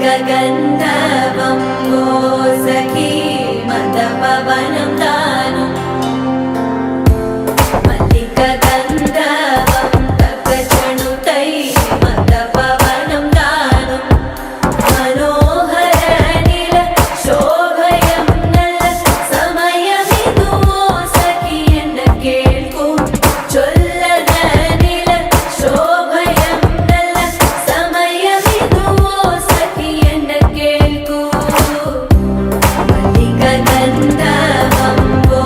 गन्धवं वो सखी मदपवनं दानं मल्लिकगन्धवं तकचणुतै मदपवनं दानं मनोहरनिल शोभयं नल समयमिदु वो सखी एन्न केळ्कु चोल्लदनिल शोभयं नल समयमिदु वो सखी एन्न केळ्कु मल्लिकगन्धवं वो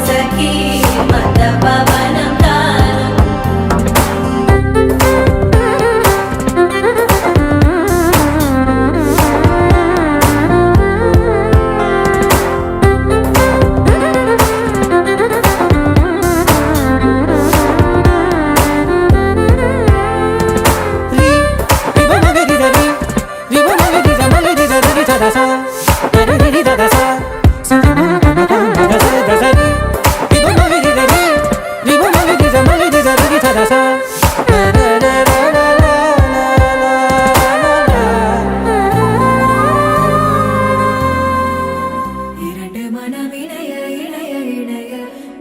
सखी मदपवनं दानं இரண்டு மனம் இணைய இணைய இணைய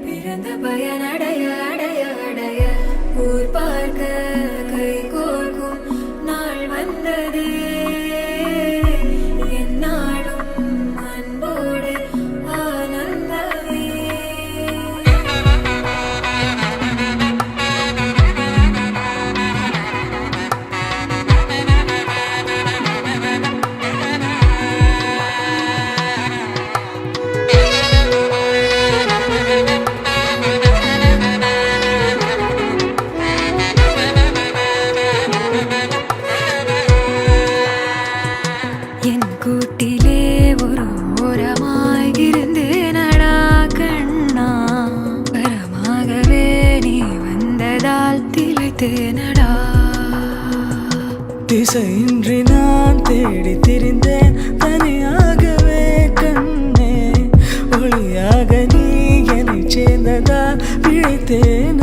பிறந்த பயன் அடைய அடைய அடைய ஊர் பார்க்க கை கோர்க்கும் நாள் வந்ததே எந்நாளும் அன்போடு ஆனந்தமே என் கூட்டிலே ஒரு ஓரமாய் இருந்தேனடா கண்ணா வரமாகவே நீ வந்ததால் திளைத்தேனடா திசையின்றி நான் தேடி திரிந்தேன் தனியாகவே கண்ணே ஒளியாக நீ என்னை சேர்ந்ததால் பிழைத்தேன்